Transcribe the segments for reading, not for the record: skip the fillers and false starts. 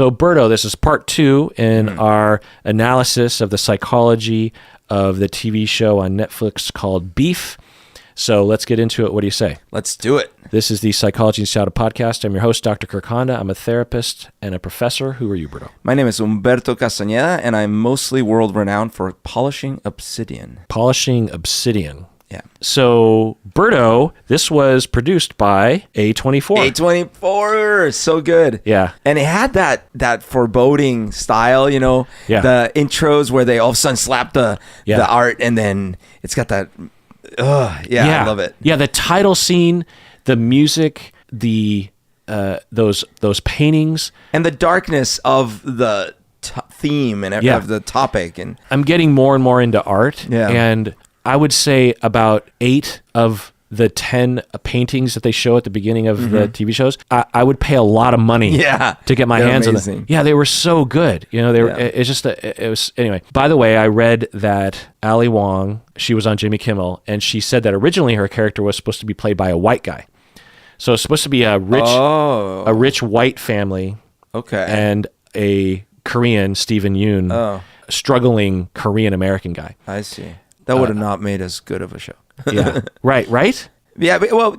So, Berto, this is part 2 in our analysis of the psychology of the TV show on Netflix called Beef. So let's get into it. What do you say? Let's do it. This is the Psychology and Shadow podcast. I'm your host, Dr. Kirk. I'm a therapist and a professor. Who are you, Berto? My name is Humberto Castaneda, and I'm mostly world-renowned for polishing obsidian. Polishing obsidian. Yeah. So, Berto, this was produced by A24. A24, so good. Yeah. And it had that foreboding style, you know, the intros where they all of a sudden slap the art, and then it's got that... I love it. Yeah, the title scene, the music, the those paintings, and the darkness of the theme and of the topic. And I'm getting more and more into art. Yeah. And I would say about 8 of the 10 paintings that they show at the beginning of the TV shows, I would pay a lot of money to get my hands on them. Yeah, they were so good. You know, they were. It's just it was anyway. By the way, I read that Ali Wong, she was on Jimmy Kimmel, and she said that originally her character was supposed to be played by a white guy. So it's supposed to be a rich white family, and a Korean Steven Yeun, struggling Korean American guy. I see. That would have not made as good of a show. Yeah. Right? Yeah, well,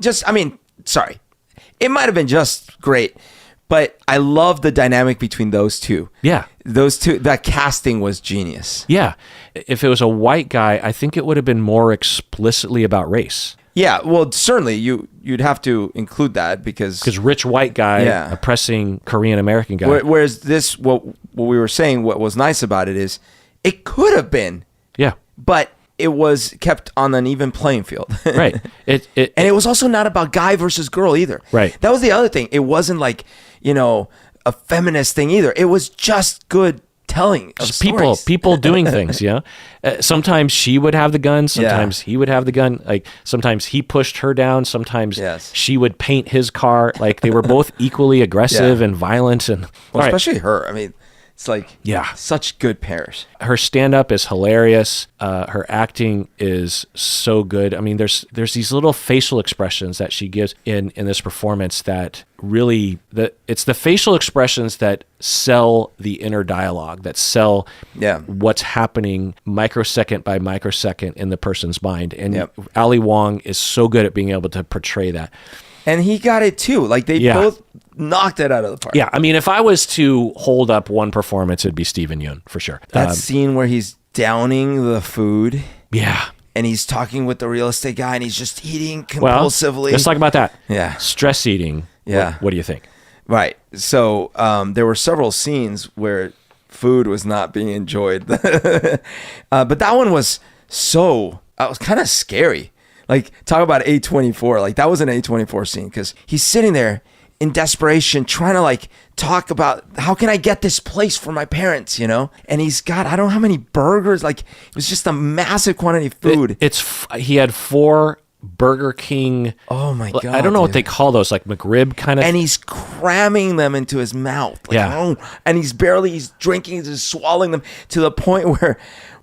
sorry. It might have been just great, but I love the dynamic between those two. Yeah. Those two, that casting was genius. Yeah. If it was a white guy, I think it would have been more explicitly about race. Yeah, well, certainly you'd have to include that because rich white guy oppressing Korean American guy. Whereas this, what we were saying, what was nice about it is it could have been. Yeah. But it was kept on an even playing field. Right. And it was also not about guy versus girl either. Right. That was the other thing. It wasn't like, you know, a feminist thing either. It was just good telling of stories. People doing things, you know. Sometimes she would have the gun, sometimes he would have the gun. Like sometimes he pushed her down, sometimes she would paint his car. Like they were both equally aggressive and violent, and especially her. I mean, it's like such good pairs. Her stand-up is hilarious. Her acting is so good. I mean, there's these little facial expressions that she gives in this performance that really it's the facial expressions that sell the inner dialogue, that sell what's happening microsecond by microsecond in the person's mind. And Ali Wong is so good at being able to portray that. And he got it too. Like they both knocked it out of the park. Yeah, I mean, if I was to hold up one performance, it'd be Steven Yeun for sure. That scene where he's downing the food. Yeah. And he's talking with the real estate guy and he's just eating compulsively. Well, let's talk about that. Yeah. Stress eating. Yeah. What do you think? Right. So there were several scenes where food was not being enjoyed. But that one was kind of scary. Like, talk about A24. Like, that was an A24 scene because he's sitting there in desperation trying to, like, talk about how can I get this place for my parents, you know? And he's got, I don't know how many burgers. Like, it was just a massive quantity of food. He had 4 Burger King. Oh, my God. I don't know what they call those, like McRib kind of. And he's cramming them into his mouth. Like, and he's drinking, he's swallowing them to the point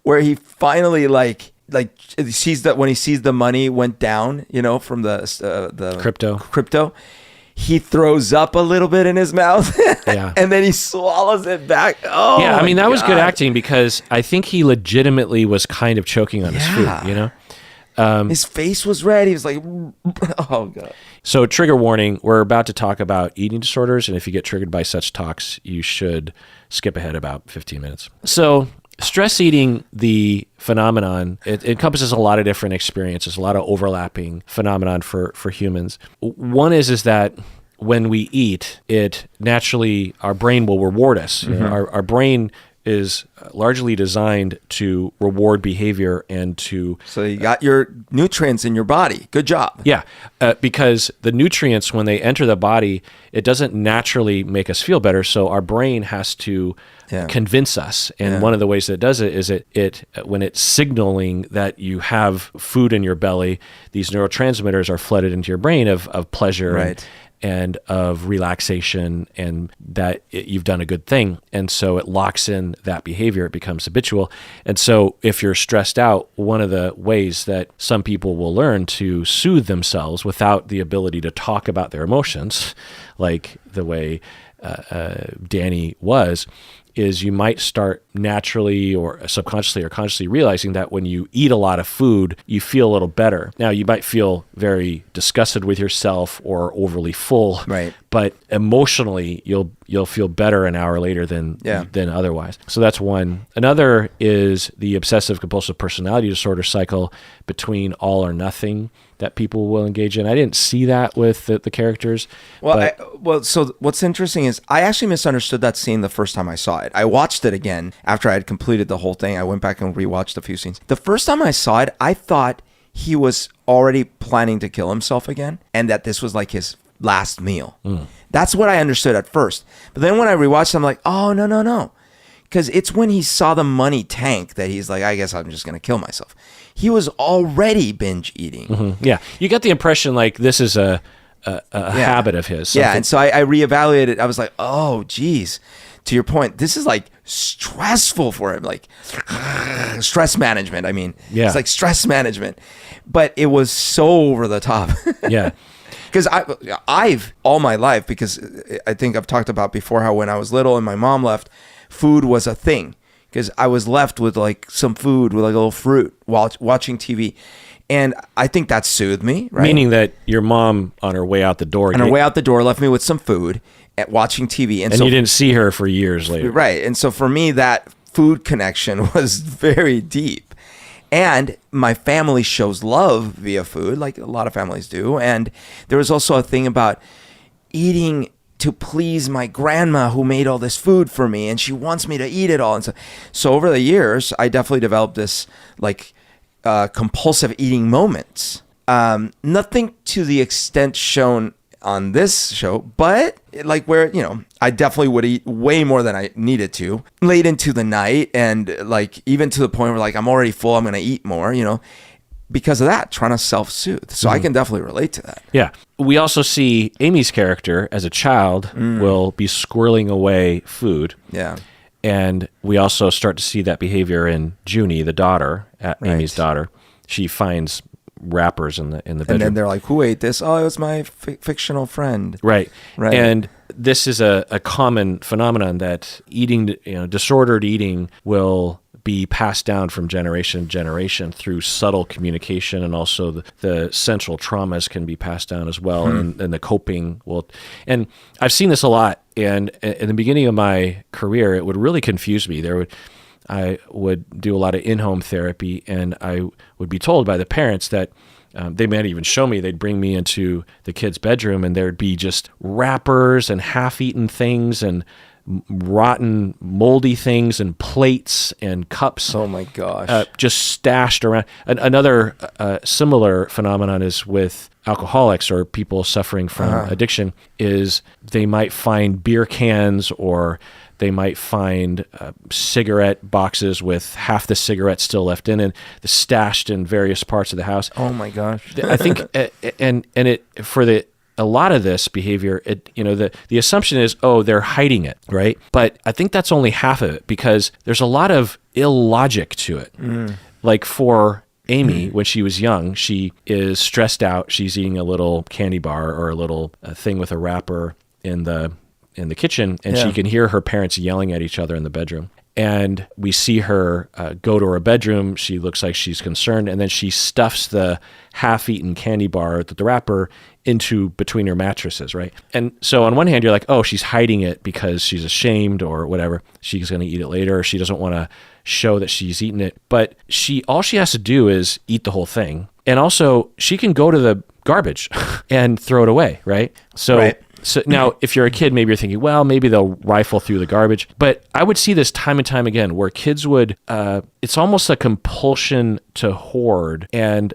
where he finally, like sees that when he sees the money went down, you know, from the crypto, he throws up a little bit in his mouth, and then he swallows it back. Oh, yeah. I mean, that was good acting because I think he legitimately was kind of choking on his food. You know, his face was red. He was like, oh God. So, trigger warning: we're about to talk about eating disorders, and if you get triggered by such talks, you should skip ahead about 15 minutes. So. Stress eating, the phenomenon, it encompasses a lot of different experiences, a lot of overlapping phenomenon for humans. One is that when we eat, it naturally, our brain will reward us. You know, our brain is largely designed to reward behavior and to... So you got your nutrients in your body. Good job. Yeah, because the nutrients, when they enter the body, it doesn't naturally make us feel better. So our brain has to convince us. And one of the ways that it does it is it when it's signaling that you have food in your belly, these neurotransmitters are flooded into your brain of pleasure and of relaxation, and that you've done a good thing. And so it locks in that behavior. It becomes habitual. And so if you're stressed out, one of the ways that some people will learn to soothe themselves without the ability to talk about their emotions, like the way Danny was, is you might start naturally or subconsciously or consciously realizing that when you eat a lot of food, you feel a little better. Now, you might feel very disgusted with yourself or overly full, right? But emotionally, you'll feel better an hour later than otherwise. So that's one. Another is the obsessive compulsive personality disorder cycle between all or nothing that people will engage in. I didn't see that with the characters. So what's interesting is I actually misunderstood that scene the first time I saw it. I watched it again after I had completed the whole thing. I went back and rewatched a few scenes. The first time I saw it, I thought he was already planning to kill himself again, and that this was like his last meal. That's what I understood at first. But then when I rewatched it, I'm like, oh, no. Because it's when he saw the money tank that he's like, I guess I'm just going to kill myself. He was already binge eating. Mm-hmm. Yeah. You get the impression like this is a habit of his. Yeah. And so I reevaluated. I was like, oh, geez. To your point, this is like stressful for him. Like stress management. I mean, it's like stress management. But it was so over the top. Yeah. Because I've all my life, because I think I've talked about before how when I was little and my mom left, food was a thing. Because I was left with like some food with like a little fruit while watching TV. And I think that soothed me, right? Meaning that your mom on her way out the door. On her way out the door left me with some food at watching TV. And so you didn't see her for years later. Right. And so for me, that food connection was very deep. And my family shows love via food, like a lot of families do. And there was also a thing about eating to please my grandma who made all this food for me, and she wants me to eat it all. And so over the years, I definitely developed this like compulsive eating moments. Nothing to the extent shown on this show, but like where, I definitely would eat way more than I needed to late into the night, and like even to the point where like I'm already full, I'm going to eat more, because of that, trying to self-soothe. So I can definitely relate to that. Yeah. We also see Amy's character as a child will be squirreling away food. Yeah. And we also start to see that behavior in Junie, the daughter, Amy's daughter. She finds wrappers in the bedroom. And then they're like, who ate this? Oh, it was my fictional friend. Right. And this is a common phenomenon that eating, disordered eating will be passed down from generation to generation through subtle communication, and also the central traumas can be passed down as well, and the coping will. And I've seen this a lot, and in the beginning of my career, it would really confuse me. I would do a lot of in-home therapy, and I would be told by the parents that they might even show me, they'd bring me into the kid's bedroom, and there'd be just wrappers and half-eaten things and rotten, moldy things and plates and cups. Oh my gosh. Just stashed around. Another similar phenomenon is with alcoholics or people suffering from addiction, is they might find beer cans, or they might find cigarette boxes with half the cigarette still left in it, stashed in various parts of the house. Oh my gosh. I think, and it for a lot of this behavior, the assumption is, oh, they're hiding it, right? But I think that's only half of it, because there's a lot of illogic to it. Like for Amy, when she was young, she is stressed out. She's eating a little candy bar or a little thing with a wrapper in the kitchen, and she can hear her parents yelling at each other in the bedroom. And we see her go to her bedroom. She looks like she's concerned, and then she stuffs the half-eaten candy bar, the wrapper, into between her mattresses, right? And so on one hand, you're like, oh, she's hiding it because she's ashamed or whatever. She's going to eat it later. Or she doesn't want to show that she's eaten it. But all she has to do is eat the whole thing. And also, she can go to the garbage and throw it away, right? So now, if you're a kid, maybe you're thinking, well, maybe they'll rifle through the garbage. But I would see this time and time again where kids would, it's almost a compulsion to hoard and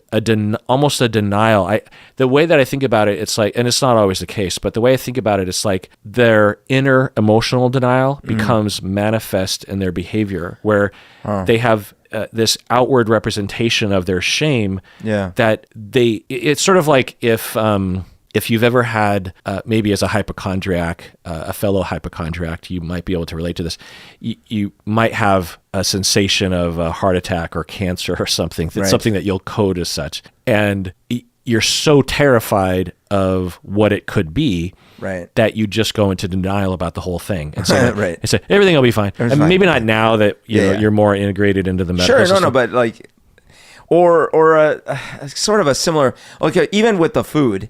almost a denial. The way that I think about it, it's like, and it's not always the case, but the way I think about it, it's like their inner emotional denial becomes manifest in their behavior, where they have this outward representation of their shame that it's sort of like if you've ever had, maybe as a hypochondriac, a fellow hypochondriac, you might be able to relate to this. You might have a sensation of a heart attack or cancer or something. It's something that you'll code as such. And you're so terrified of what it could be that you just go into denial about the whole thing and say, and say everything will be fine. And maybe not now that you're more integrated into the medical system. But like, or a sort of a similar, okay, even with the food,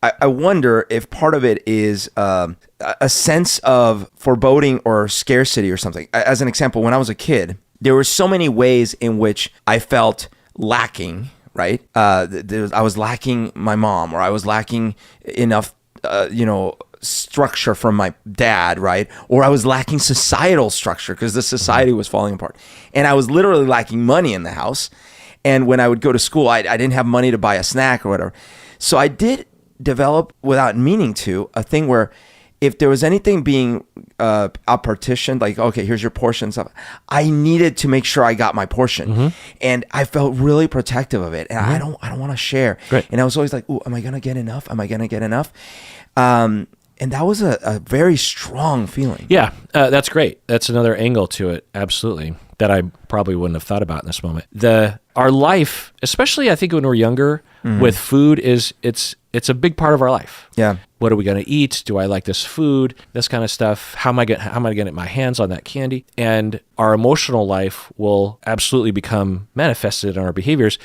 I wonder if part of it is a sense of foreboding or scarcity or something. As an example, when I was a kid, there were so many ways in which I felt lacking, right? I was lacking my mom, or I was lacking enough, structure from my dad, right? Or I was lacking societal structure because the society was falling apart. And I was literally lacking money in the house. And when I would go to school, I didn't have money to buy a snack or whatever. So I did develop, without meaning to, a thing where if there was anything being partitioned, like, okay, here's your portion stuff, I needed to make sure I got my portion. And I felt really protective of it. And I don't want to share. And I was always like, ooh, am I going to get enough? Am I going to get enough? And that was a very strong feeling. Yeah, that's great. That's another angle to it. Absolutely. That I probably wouldn't have thought about in this moment. Our life, especially I think when we're younger, with food it's a big part of our life. Yeah. What are we going to eat? Do I like this food? This kind of stuff. How am I going to get my hands on that candy? And our emotional life will absolutely become manifested in our behaviors.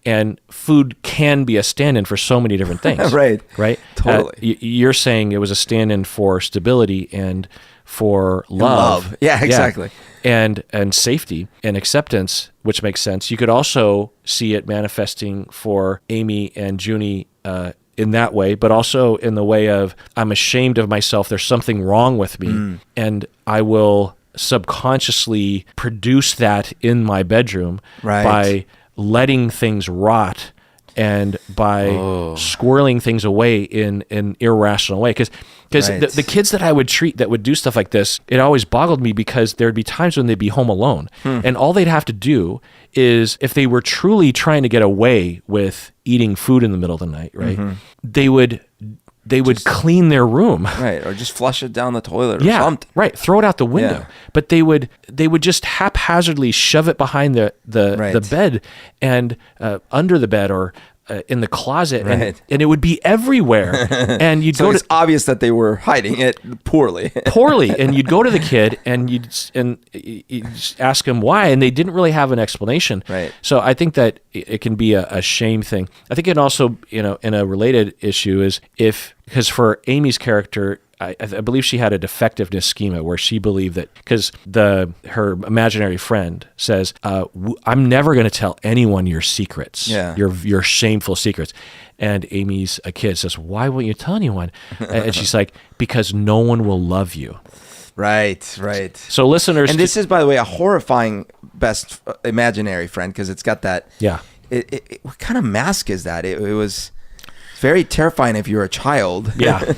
And food can be a stand-in for so many different things. Right. Totally. You're saying it was a stand-in for stability and for love. Yeah, exactly. And safety and acceptance, which makes sense. You could also see it manifesting for Amy and Junie in that way, but also in the way of, I'm ashamed of myself. There's something wrong with me. And I will subconsciously produce that in my bedroom by letting things rot and by squirreling things away in an irrational way. Because the kids that I would treat that would do stuff like this, it always boggled me because there'd be times when they'd be home alone. And all they'd have to do is, if they were truly trying to get away with eating food in the middle of the night, right, they would just clean their room. Right, or just flush it down the toilet or something. Right, throw it out the window. Yeah. But they would just haphazardly shove it behind the bed and under the bed or in the closet, and it would be everywhere. And you'd it's obvious that they were hiding it poorly. And you'd go to the kid and you'd just ask them why, and they didn't really have an explanation. Right. So I think that it can be a shame thing. I think it also, in a related issue is because for Amy's character, I believe she had a defectiveness schema where she believed that, because her imaginary friend says, I'm never going to tell anyone your secrets, your shameful secrets. And Amy's a kid says, why won't you tell anyone? And she's like, because no one will love you. Right. So listeners... And this is, by the way, a horrifying best imaginary friend, because it's got that... Yeah. What kind of mask is that? It was very terrifying if you're a child. Yeah.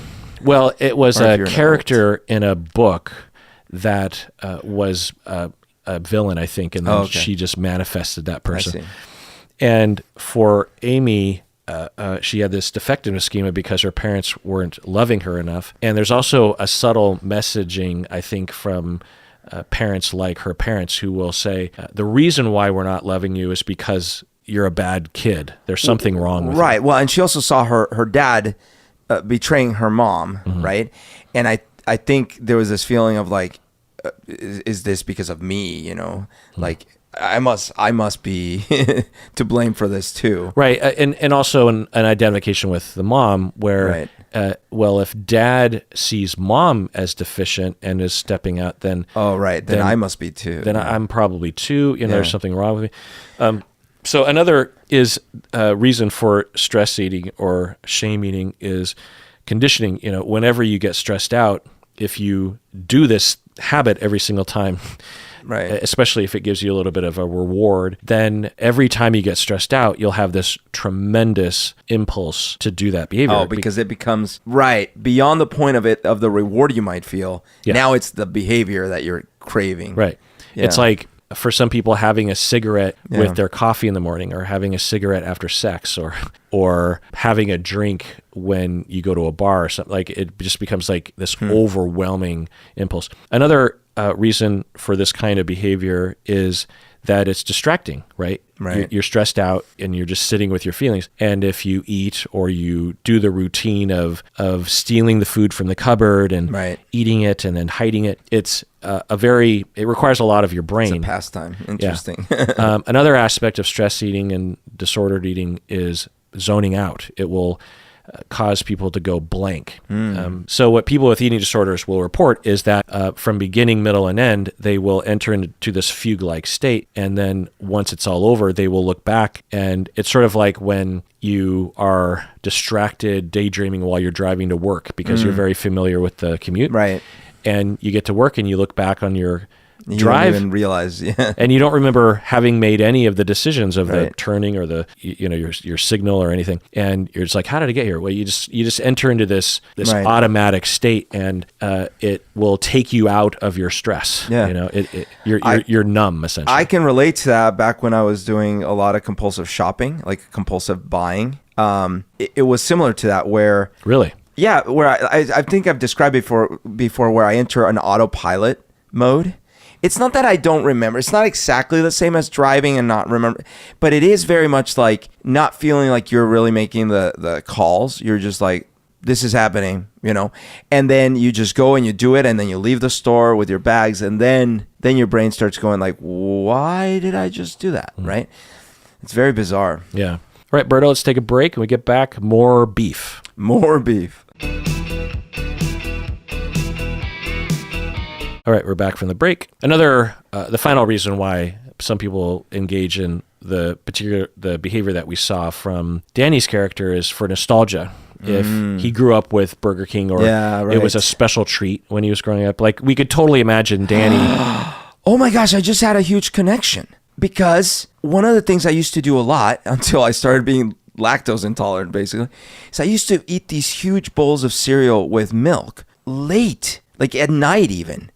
Well, it was a character in a book that was a villain, I think, and then she just manifested that person. And for Amy, she had this defectiveness schema because her parents weren't loving her enough. And there's also a subtle messaging, I think, from parents like her parents who will say, the reason why we're not loving you is because you're a bad kid. There's something wrong with you. Right. Well, and she also saw her dad betraying her mom, right? And I think there was this feeling of like, is this because of me? Like I must be to blame for this too, right? And also an identification with the mom, where well, if dad sees mom as deficient and is stepping out, then then I must be too. Then I'm probably too. There's something wrong with me. So another is reason for stress eating or shame eating is conditioning. Whenever you get stressed out, if you do this habit every single time, especially if it gives you a little bit of a reward, then every time you get stressed out, you'll have this tremendous impulse to do that behavior. Oh, because it becomes beyond the point of the reward you might feel. Yeah. Now it's the behavior that you're craving. Right. Yeah. It's like, for some people, having a cigarette with their coffee in the morning, or having a cigarette after sex, or having a drink when you go to a bar or something, like it just becomes like this overwhelming impulse. Another reason for this kind of behavior is that it's distracting, right? Right. You're stressed out and you're just sitting with your feelings. And if you eat or you do the routine of stealing the food from the cupboard and eating it and then hiding it, it's it requires a lot of your brain. It's a pastime. Interesting. Yeah. Another aspect of stress eating and disordered eating is zoning out. It will cause people to go blank. So what people with eating disorders will report is that from beginning, middle, and end, they will enter into this fugue-like state. And then once it's all over, they will look back. And it's sort of like when you are distracted, daydreaming while you're driving to work because you're very familiar with the commute. Right. And you get to work and you look back on your you drive don't even realize, and you don't remember having made any of the decisions of the turning or the your signal or anything, and you're just like, how did I get here? Well, you just enter into this automatic state, and it will take you out of your stress. You're numb essentially. I can relate to that. Back when I was doing a lot of compulsive shopping, like compulsive buying, it was similar to that where really where I think I've described before where I enter an autopilot mode. It's not that I don't remember. It's not exactly the same as driving and not remember, but it is very much like not feeling like you're really making the calls. You're just like, this is happening, and then you just go and you do it, and then you leave the store with your bags, and then your brain starts going like, why did I just do that? Right? It's very bizarre. Yeah. All right, Berto, let's take a break. When we get back, more beef. More beef. All right, we're back from the break. The final reason why some people engage in the behavior that we saw from Danny's character is for nostalgia. If he grew up with Burger King or it was a special treat when he was growing up, like we could totally imagine Danny. Oh my gosh, I just had a huge connection because one of the things I used to do a lot until I started being lactose intolerant, basically, is I used to eat these huge bowls of cereal with milk late, like at night even.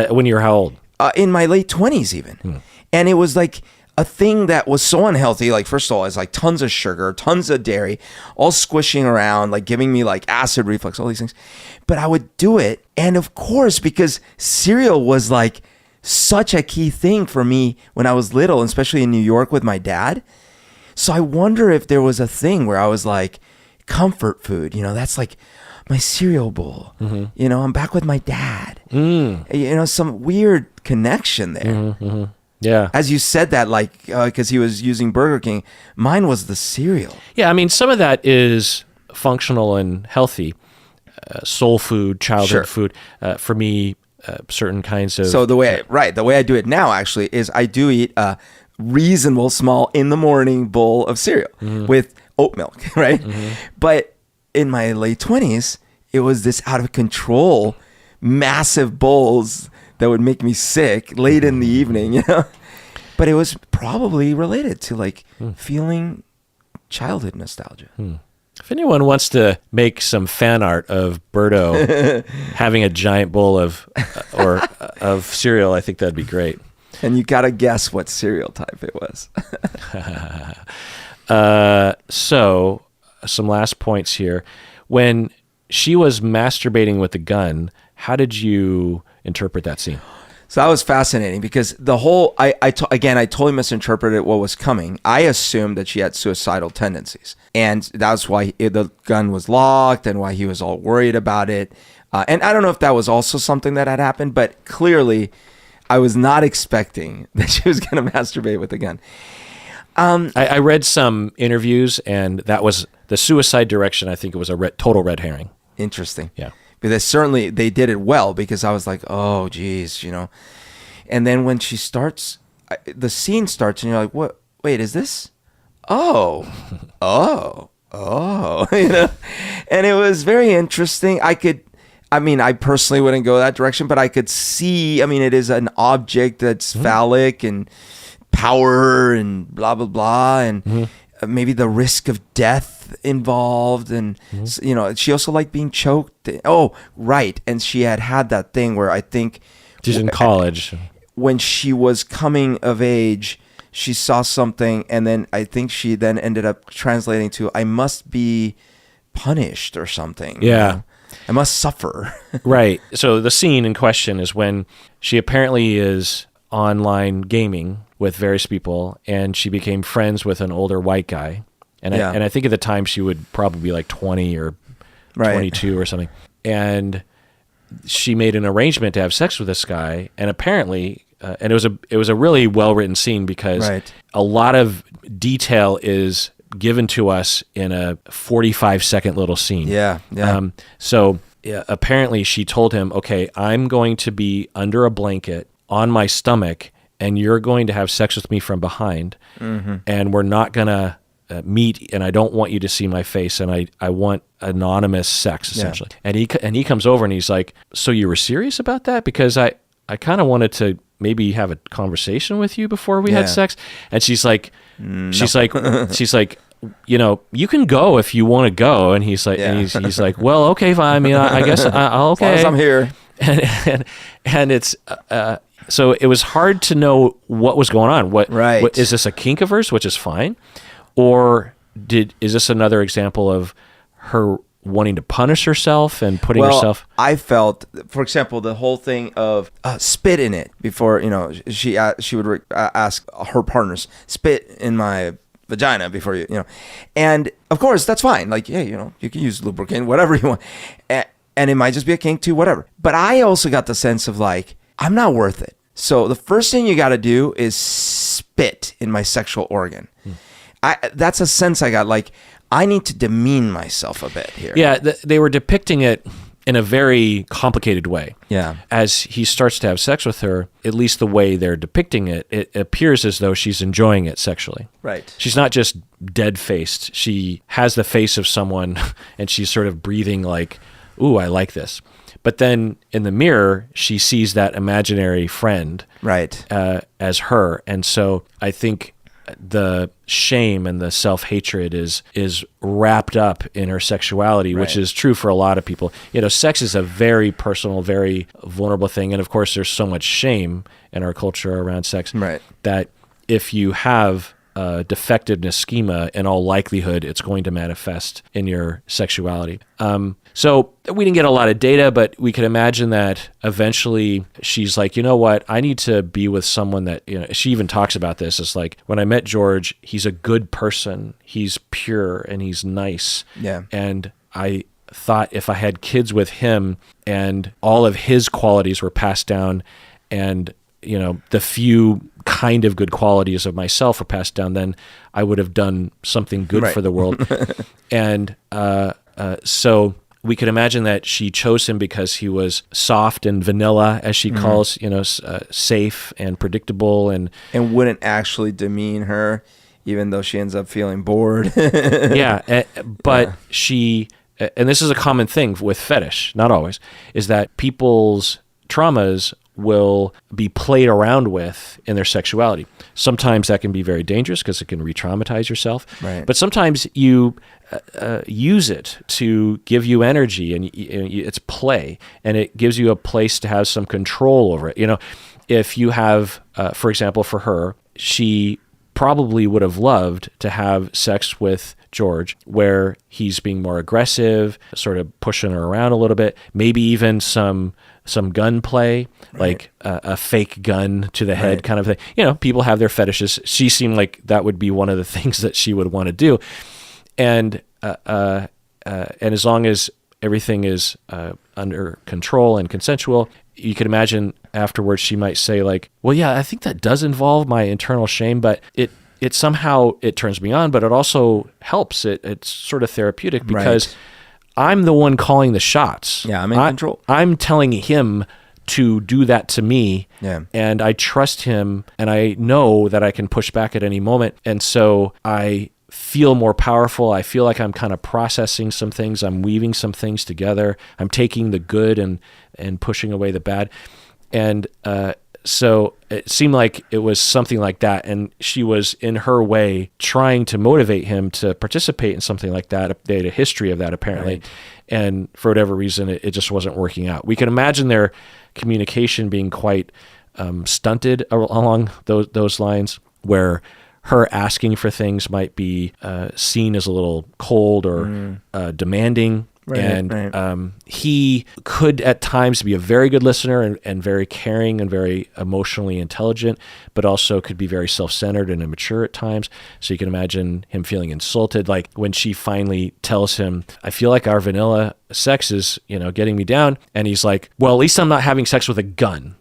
When you were how old? In my late 20s even. And it was like a thing that was so unhealthy. Like, first of all, it's like tons of sugar, tons of dairy, all squishing around, like giving me like acid reflux, all these things. But I would do it. And of course, because cereal was like such a key thing for me when I was little, especially in New York with my dad. So I wonder if there was a thing where I was like, comfort food, that's like my cereal bowl. I'm back with my dad. Some weird connection there. Yeah. As you said that, like, because he was using Burger King, mine was the cereal. Yeah, I mean, some of that is functional and healthy. Soul food, childhood food. For me, certain kinds of... So the way I do it now, actually, is I do eat a reasonable small in the morning bowl of cereal with oat milk, right? But in my late 20s, it was this out of control, massive bowls that would make me sick late in the evening, But it was probably related to like feeling childhood nostalgia. If anyone wants to make some fan art of Berto having a giant bowl of cereal, I think that'd be great. And you gotta guess what cereal type it was. So, some last points here. When she was masturbating with the gun, how did you interpret that scene? So that was fascinating because the whole, I totally misinterpreted what was coming. I assumed that she had suicidal tendencies. And that's why the gun was locked and why he was all worried about it. And I don't know if that was also something that had happened, but clearly I was not expecting that she was going to masturbate with a gun. I read some interviews, and that was the suicide direction. I think it was a total red herring. Interesting. Yeah. Because certainly they did it well, because I was like, oh, geez, And then when she starts, the scene starts, and you're like, what? Wait, is this? Oh. And it was very interesting. I personally wouldn't go that direction, but I could see, it is an object that's phallic and power and blah, blah, blah. And maybe the risk of death involved. And, she also liked being choked. Oh, right. And she had that thing where I think she's in college. When she was coming of age, she saw something. And then I think she then ended up translating to, I must be punished or something. Yeah. I must suffer. Right. So the scene in question is when she apparently is online gaming with various people, and she became friends with an older white guy. And I think at the time she would probably be like 20 or 22 or something. And she made an arrangement to have sex with this guy, and apparently, and it was a really well-written scene because a lot of detail is given to us in a 45-second little scene. So apparently she told him, okay, I'm going to be under a blanket on my stomach, and you're going to have sex with me from behind, and we're not going to meet, and I don't want you to see my face, and I want anonymous sex, essentially. And he comes over and he's like, so you were serious about that? Because I kind of wanted to maybe have a conversation with you before we had sex. And she's like, you know, you can go if you want to go. And he's like, he's like, well, okay, fine. I mean, I guess I'll okay. As long as I'm here. And it's so it was hard to know what was going on. What is this a kink of hers, which is fine, or is this another example of her wanting to punish herself and putting herself? I felt, for example, the whole thing of spit in it before, you know, she would ask her partners, spit in my vagina before you know, and of course that's fine. Like, yeah, you know, you can use lubricant, whatever you want, and it might just be a kink too, whatever. But I also got the sense of like, I'm not worth it. So the first thing you got to do is spit in my sexual organ. That's a sense I got, like, I need to demean myself a bit here. Yeah, they were depicting it in a very complicated way. Yeah. As he starts to have sex with her, at least the way they're depicting it, it appears as though she's enjoying it sexually. Right. She's not just dead-faced. She has the face of someone, and she's sort of breathing like, ooh, I like this. But then in the mirror, she sees that imaginary friend as her. And so I think the shame and the self-hatred is wrapped up in her sexuality, which is true for a lot of people. You know, sex is a very personal, very vulnerable thing. And of course, there's so much shame in our culture around sex that if you have a defectiveness schema, in all likelihood, it's going to manifest in your sexuality. So we didn't get a lot of data, but we could imagine that eventually she's like, you know what, I need to be with someone that, you know, she even talks about this. It's like, when I met George, he's a good person, he's pure, and he's nice. Yeah. And I thought if I had kids with him and all of his qualities were passed down, and, you know, the few kind of good qualities of myself were passed down, then I would have done something good for the world. And so we could imagine that she chose him because he was soft and vanilla, as she calls, you know, safe and predictable, and wouldn't actually demean her, even though she ends up feeling bored. But she, and this is a common thing with fetish, not always, is that people's traumas will be played around with in their sexuality. Sometimes that can be very dangerous because it can re-traumatize yourself. But sometimes you use it to give you energy, and it's play, and it gives you a place to have some control over it. You know, if you have, for example, for her, she probably would have loved to have sex with George where he's being more aggressive, sort of pushing her around a little bit, maybe even some gun play, like a fake gun to the head kind of thing. You know, people have their fetishes. She seemed like that would be one of the things that she would want to do. And as long as everything is under control and consensual, you can imagine afterwards she might say like, well, yeah, I think that does involve my internal shame, but it somehow it turns me on, but it also helps. It's sort of therapeutic because I'm the one calling the shots. Yeah, I'm in control. I'm telling him to do that to me, and I trust him, and I know that I can push back at any moment, and so I feel more powerful. I feel like I'm kind of processing some things. I'm weaving some things together. I'm taking the good and pushing away the bad, and so it seemed like it was something like that, and she was, in her way, trying to motivate him to participate in something like that. They had a history of that, apparently, and for whatever reason, it just wasn't working out. We can imagine their communication being quite stunted along those lines, where her asking for things might be seen as a little cold or demanding. And he could at times be a very good listener and very caring and very emotionally intelligent, but also could be very self-centered and immature at times. So you can imagine him feeling insulted, like when she finally tells him, I feel like our vanilla sex is, getting me down. And he's like, well, at least I'm not having sex with a gun.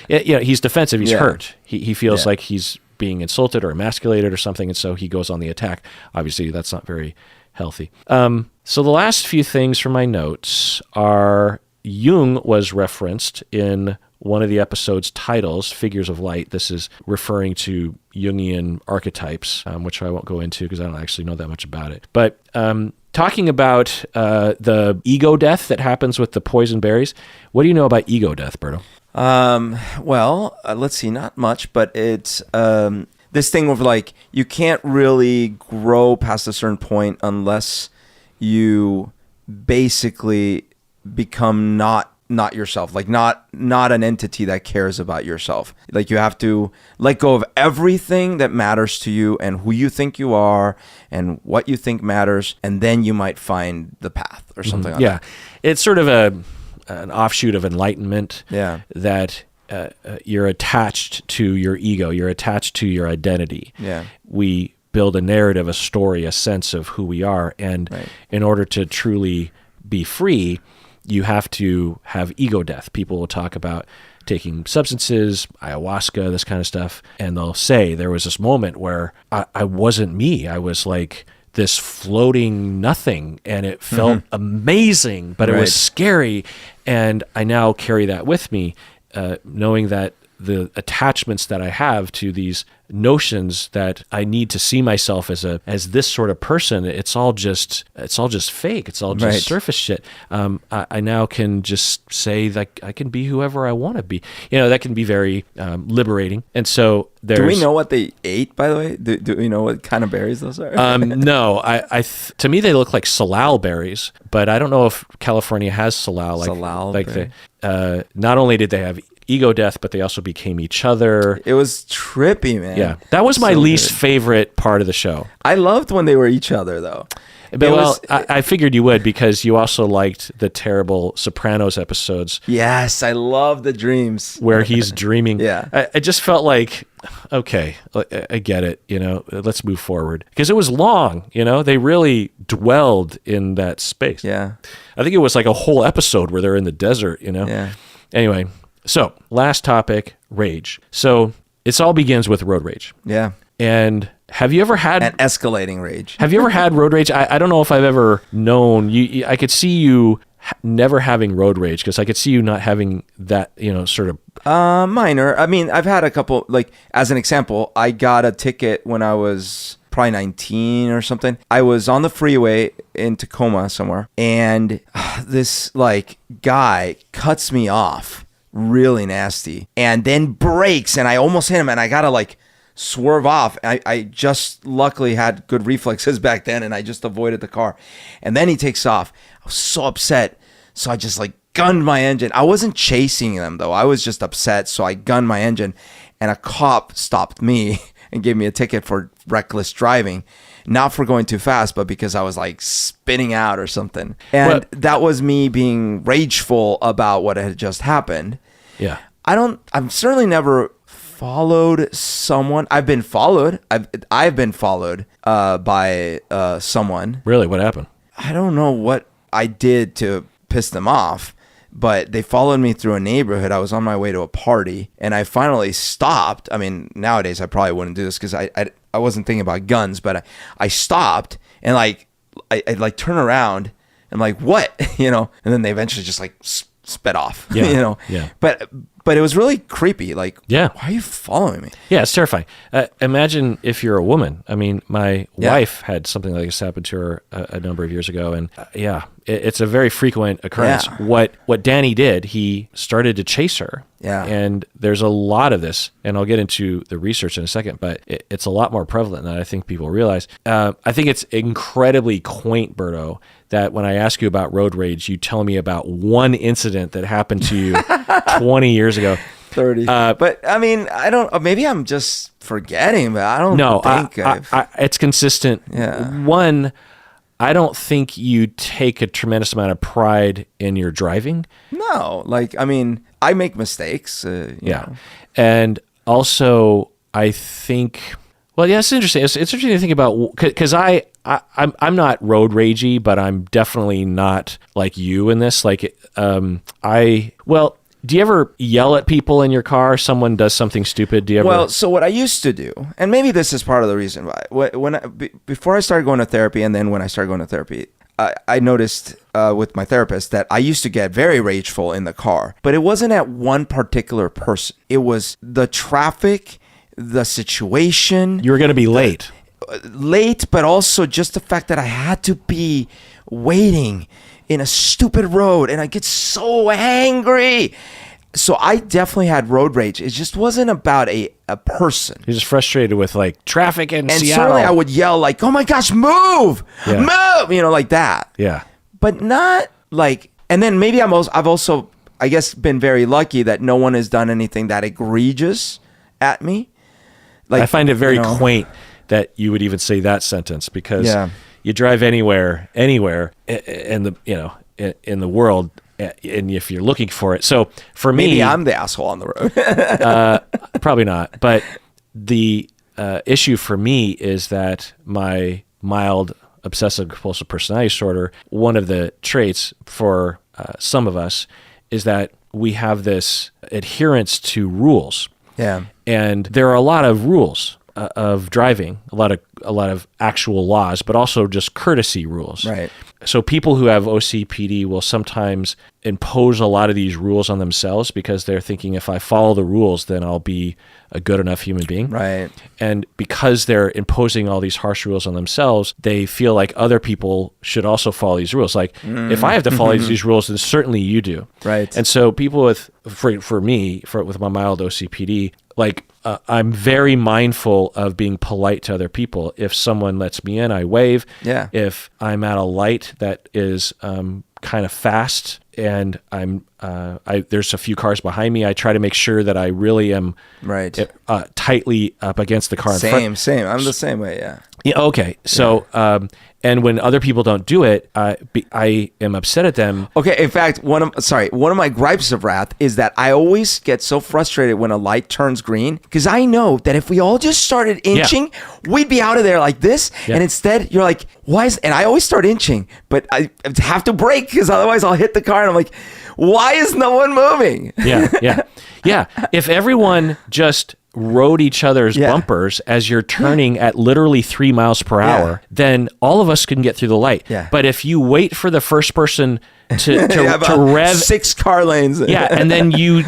He's defensive. He's hurt. He feels like he's being insulted or emasculated or something. And so he goes on the attack. Obviously, that's not very healthy. So the last few things from my notes are Jung was referenced in one of the episode's titles, Figures of Light. This is referring to Jungian archetypes, which I won't go into because I don't actually know that much about it. But talking about the ego death that happens with the poison berries, what do you know about ego death, Berto? Let's see, not much, but it's this thing of like, you can't really grow past a certain point unless you basically become not yourself, like not an entity that cares about yourself. Like you have to let go of everything that matters to you and who you think you are and what you think matters, and then you might find the path or something like that. It's sort of an offshoot of enlightenment that you're attached to your ego, you're attached to your identity. We build a narrative, a story, a sense of who we are, and in order to truly be free, you have to have ego death. People will talk about taking substances, ayahuasca, this kind of stuff, and they'll say there was this moment where I wasn't me. I was like this floating nothing, and it felt amazing, but it was scary, and I now carry that with me, knowing that the attachments that I have to these notions that I need to see myself as this sort of person, it's all just fake. It's all just surface shit. I now can just say that I can be whoever I want to be. That can be very liberating. And so do we know what they ate, by the way? Do we know what kind of berries those are? No, to me they look like salal berries, but I don't know if California has salal. Not only did they have ego death, but they also became each other. It was trippy, man. Yeah, that was my least favorite part of the show. I loved when they were each other, though. But I figured you would, because you also liked the terrible Sopranos episodes. Yes, I love the dreams where he's dreaming. I just felt like, okay, I get it. Let's move forward, because it was long. They really dwelled in that space. Yeah, I think it was like a whole episode where they're in the desert. Yeah. Anyway. So, last topic, rage. So, it all begins with road rage. Yeah. And have you ever had... An escalating rage. Have you ever had road rage? I don't know if I've ever known... I could see you never having road rage, because I could see you not having that, sort of... Minor. I mean, I've had a couple... Like, as an example, I got a ticket when I was probably 19 or something. I was on the freeway in Tacoma somewhere, and this, guy cuts me off really nasty, and then brakes, and I almost hit him, and I gotta swerve off. I just luckily had good reflexes back then, and I just avoided the car, and then he takes off. I was so upset, so I just gunned my engine. I wasn't chasing them though, I was just upset, so I gunned my engine, and a cop stopped me and gave me a ticket for reckless driving. Not for going too fast, but because I was spinning out or something. And that was me being rageful about what had just happened. Yeah. I've certainly never followed someone. I've been followed. I've been followed by someone. Really? What happened? I don't know what I did to piss them off, but they followed me through a neighborhood. I was on my way to a party, and I finally stopped. I mean, nowadays I probably wouldn't do this because I wasn't thinking about guns, but I stopped, and I turn around and what, and then they eventually just sped off, Yeah. But it was really creepy. Why are you following me? Yeah, it's terrifying. Imagine if you're a woman. I mean, my wife had something like this happen to her a number of years ago, and it's a very frequent occurrence. Yeah. What Danny did, he started to chase her. Yeah. And there's a lot of this, and I'll get into the research in a second, but it's a lot more prevalent than I think people realize. I think it's incredibly quaint, Berto, that when I ask you about road rage, you tell me about one incident that happened to you 20 years ago. 30. But I mean, I don't, maybe I'm just forgetting, but I don't think it's consistent. Yeah. One, I don't think you take a tremendous amount of pride in your driving. No, like, I mean, I make mistakes. You know. And also, I think, well, yeah, it's interesting. It's interesting to think about, because I'm not road ragey, but I'm definitely not like you in this. Like, do you ever yell at people in your car? Someone does something stupid. Do you ever? Well, so what I used to do, and maybe this is part of the reason why, before I started going to therapy, and then when I started going to therapy, I noticed with my therapist that I used to get very rageful in the car, but it wasn't at one particular person. It was the traffic, the situation. You were going to be late. Late, but also just the fact that I had to be waiting in a stupid road, and I get so angry. So I definitely had road rage. It just wasn't about a person. You're just frustrated with like traffic in Seattle. And certainly I would yell like, "Oh my gosh, move, move!" You know, like that. Yeah. But not like. And then maybe I've also, I guess, been very lucky that no one has done anything that egregious at me. Like, I find it very quaint that you would even say that sentence, because you drive anywhere in the world, and if you're looking for it. So for me, maybe I'm the asshole on the road. Probably not. But the issue for me is that my mild obsessive compulsive personality disorder, one of the traits for some of us is that we have this adherence to rules. Yeah. And there are a lot of rules of driving, a lot of actual laws, but also just courtesy rules. Right. So people who have OCPD will sometimes impose a lot of these rules on themselves because they're thinking, if I follow the rules, then I'll be a good enough human being. Right. And because they're imposing all these harsh rules on themselves, they feel like other people should also follow these rules. Like, if I have to follow these rules, then certainly you do. Right. And so people with my mild OCPD, like, I'm very mindful of being polite to other people. If someone lets me in, I wave. Yeah. If I'm at a light that is kind of fast and there's a few cars behind me, I try to make sure that I really am tightly up against the car in front. Same. I'm the same way. Yeah. Yeah. Okay. So, and when other people don't do it, I am upset at them. Okay. In fact, one of my gripes of wrath is that I always get so frustrated when a light turns green, because I know that if we all just started inching, we'd be out of there like this. Yeah. And instead, you're like, and I always start inching, but I have to brake because otherwise I'll hit the car, and I'm like, why is no one moving? Yeah. If everyone just rode each other's bumpers as you're turning at literally 3 miles per hour, then all of us can get through the light. Yeah. But if you wait for the first person to rev 6 car lanes, and then you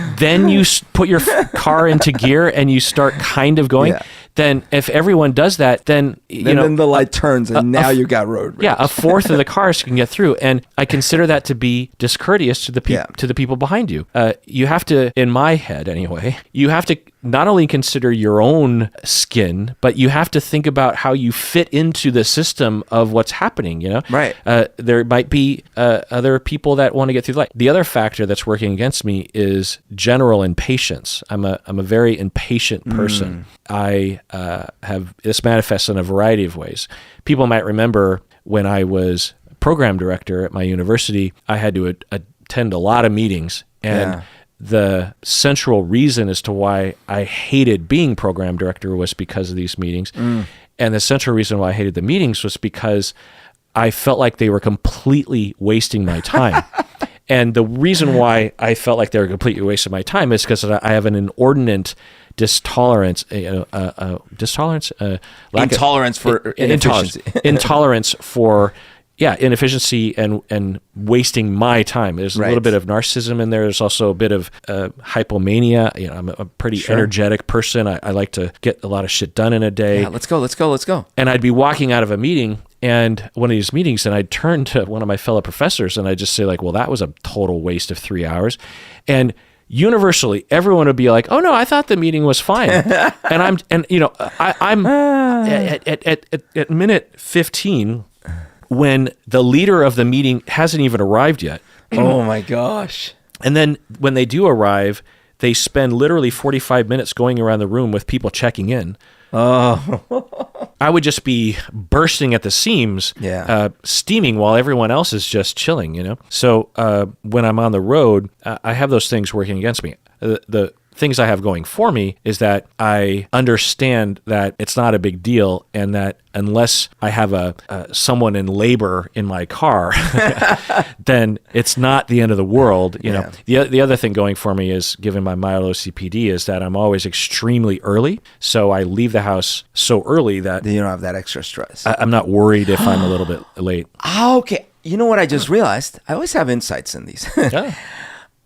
put your car into gear and you start kind of going, then if everyone does that, then then the light turns, and now you got road rage. Yeah, a fourth of the cars can get through, and I consider that to be discourteous to the people behind you. You have to, in my head anyway, you have to not only consider your own skin, but you have to think about how you fit into the system of what's happening. Right. There might be other people that want to get through the light. The other factor that's working against me is general impatience. I'm a very impatient person. I have this manifests in a variety of ways. People might remember when I was program director at my university, I had to attend a lot of meetings, and the central reason as to why I hated being program director was because of these meetings. And the central reason why I hated the meetings was because I felt like they were completely wasting my time. And the reason why I felt like they were completely wasting my time is because I have an inordinate intolerance for inefficiency and wasting my time. There's a little bit of narcissism in there. There's also a bit of hypomania. I'm a pretty energetic person. I like to get a lot of shit done in a day. Yeah, let's go. And I'd be walking out of a meeting, and one of these meetings, and I'd turn to one of my fellow professors and I'd just say like, well, that was a total waste of 3 hours. And universally, everyone would be like, "Oh no, I thought the meeting was fine." I'm at minute 15 when the leader of the meeting hasn't even arrived yet. Oh my gosh! And then when they do arrive, they spend literally 45 minutes going around the room with people checking in. Oh. I would just be bursting at the seams, steaming while everyone else is just chilling, you know? So when I'm on the road, I have those things working against me. The things I have going for me is that I understand that it's not a big deal, and that unless I have someone in labor in my car, then it's not the end of the world. You know, the other thing going for me is, given my mild OCPD, is that I'm always extremely early. So I leave the house so early that you don't have that extra stress. I'm not worried if I'm a little bit late. Okay. You know what I just realized? I always have insights in these.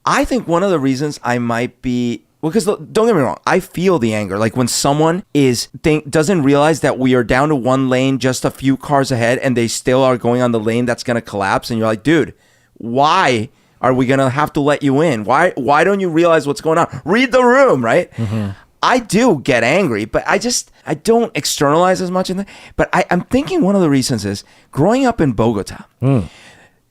I think one of the reasons I might be... Well, because don't get me wrong, I feel the anger. Like when someone doesn't realize that we are down to one lane, just a few cars ahead, and they still are going on the lane that's going to collapse. And you're like, dude, why are we going to have to let you in? Why don't you realize what's going on? Read the room, right? Mm-hmm. I do get angry, but I don't externalize as much in that. But I'm thinking one of the reasons is growing up in Bogota.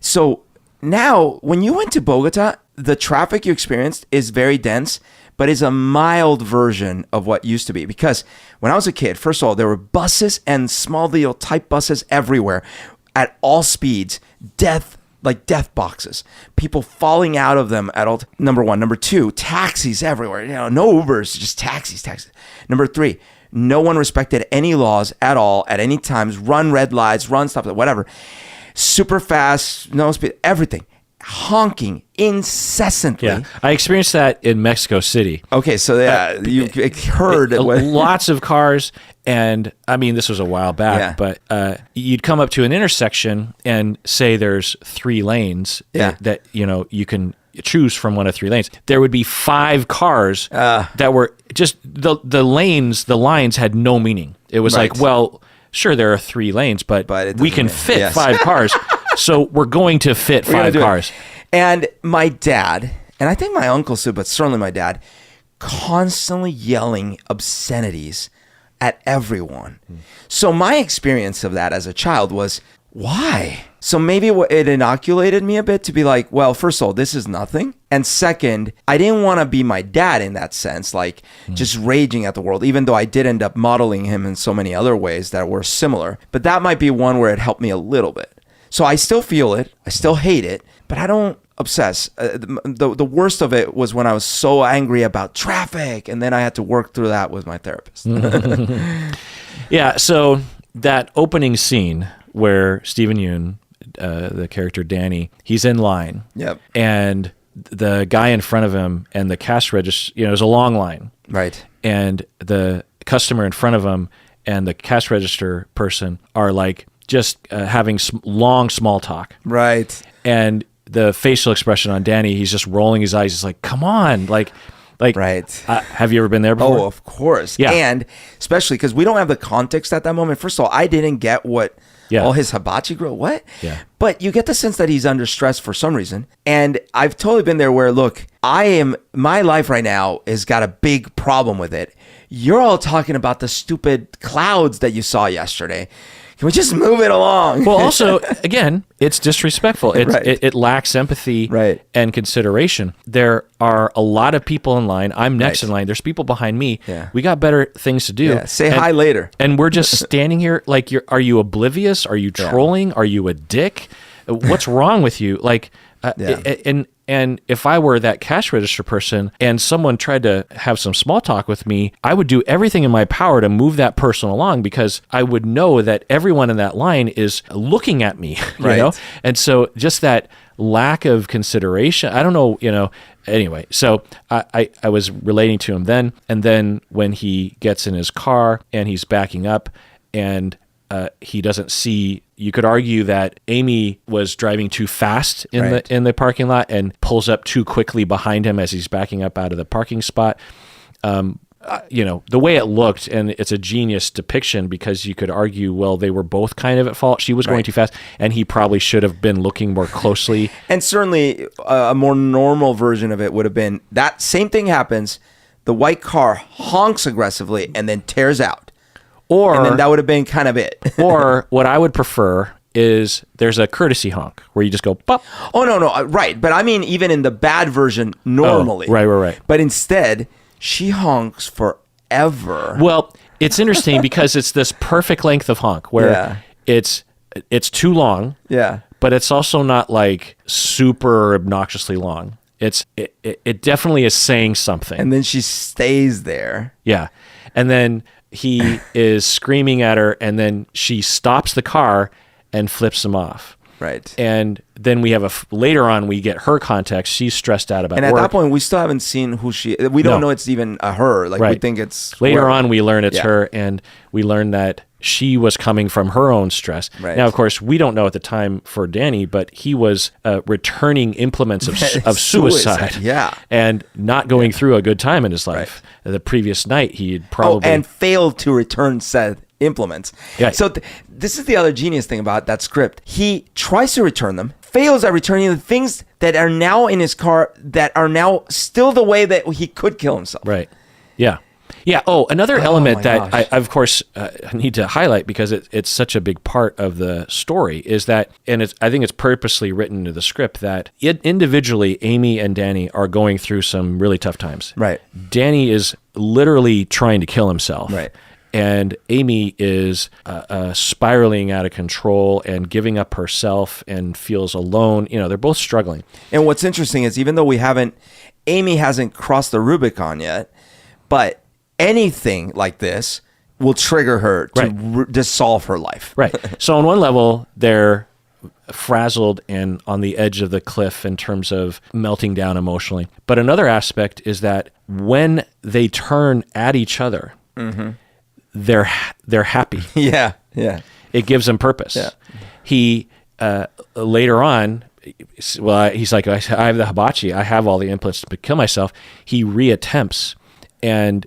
So now when you went to Bogota, the traffic you experienced is very dense, but is a mild version of what used to be. Because when I was a kid, first of all, there were buses and small little type buses everywhere at all speeds, death boxes, people falling out of them at all. Number one. Number two, taxis everywhere. You know, no Ubers, just taxis. Number three, no one respected any laws at all at any times. Run red lights, run stop, whatever. Super fast, no speed, everything. Honking incessantly. Yeah, I experienced that in Mexico City. Okay, so you heard lots of cars, and I mean, this was a while back, but you'd come up to an intersection and say there's 3 lanes that you know you can choose from one of 3 lanes. There would be 5 cars that were just the lines had no meaning. It was like, well, sure, there are 3 lanes, but we can fit 5 cars. So we're going to fit 5 cars. And my dad, and I think my uncle too, but certainly my dad, constantly yelling obscenities at everyone. So my experience of that as a child was, why? So maybe it inoculated me a bit to be like, well, first of all, this is nothing. And second, I didn't want to be my dad in that sense, like just raging at the world, even though I did end up modeling him in so many other ways that were similar. But that might be one where it helped me a little bit. So I still feel it. I still hate it, but I don't obsess. The worst of it was when I was so angry about traffic, and then I had to work through that with my therapist. Yeah, so that opening scene where Steven Yeun, the character Danny, he's in line. Yep. And the guy in front of him and the cash register, you know, there's a long line. Right. And the customer in front of him and the cash register person are like, just having long small talk. Right. And the facial expression on Danny, he's just rolling his eyes. He's like, come on. Like, right. Have you ever been there before? Oh, of course. Yeah. And especially because we don't have the context at that moment. First of all, I didn't get what all his hibachi grill, what? Yeah. But you get the sense that he's under stress for some reason. And I've totally been there where, look, my life right now has got a big problem with it. You're all talking about the stupid clouds that you saw yesterday. Can we just move it along? Well, also, again, it's disrespectful. It lacks empathy and consideration. There are a lot of people in line. I'm next in line. There's people behind me. Yeah. We got better things to do. Yeah. Say hi later. And we're just standing here like, are you oblivious? Are you trolling? Are you a dick? What's wrong with you? Like, and if I were that cash register person and someone tried to have some small talk with me, I would do everything in my power to move that person along, because I would know that everyone in that line is looking at me, you know? And so just that lack of consideration, I don't know, you know, anyway. So I was relating to him then. And then when he gets in his car and he's backing up and he doesn't see. You could argue that Amy was driving too fast in the parking lot and pulls up too quickly behind him as he's backing up out of the parking spot. You know, the way it looked, and it's a genius depiction, because you could argue, well, they were both kind of at fault. She was going too fast, and he probably should have been looking more closely. And certainly a more normal version of it would have been that same thing happens. The white car honks aggressively and then tears out. And then that would have been kind of it. Or what I would prefer is there's a courtesy honk where you just go, pop. Oh, no, right. But I mean, even in the bad version, normally. Oh, right. But instead, she honks forever. Well, it's interesting because it's this perfect length of honk where it's too long. Yeah. But it's also not like super obnoxiously long. It definitely is saying something. And then she stays there. Yeah. And then he is screaming at her, and then she stops the car and flips him off. Right. And then we have later on, we get her context. She's stressed out about work. And at that point, we still haven't seen who she is. We don't know it's even a her. Like, we think it's... Later on, we learn it's her, and we learn that she was coming from her own stress. Right. Now, of course, we don't know at the time for Danny, but he was returning implements of suicide. Yeah. And not going through a good time in his life. Right. The previous night, he had probably... and failed to return said implements. Yeah. So this is the other genius thing about that script. He tries to return them, fails at returning the things that are now in his car that are now still the way that he could kill himself. Right. Yeah. Yeah. Oh, another element that I, of course, need to highlight because it's such a big part of the story is that, and I think it's purposely written into the script that individually, Amy and Danny are going through some really tough times. Right. Danny is literally trying to kill himself. Right. And Amy is spiraling out of control and giving up herself and feels alone. You know, they're both struggling. And what's interesting is even though Amy hasn't crossed the Rubicon yet, but anything like this will trigger her to dissolve her life. Right. So on one level, they're frazzled and on the edge of the cliff in terms of melting down emotionally. But another aspect is that when they turn at each other, they're happy. Yeah. It gives them purpose. Yeah. He later on, he's like, I have the hibachi. I have all the implants to kill myself. He reattempts, and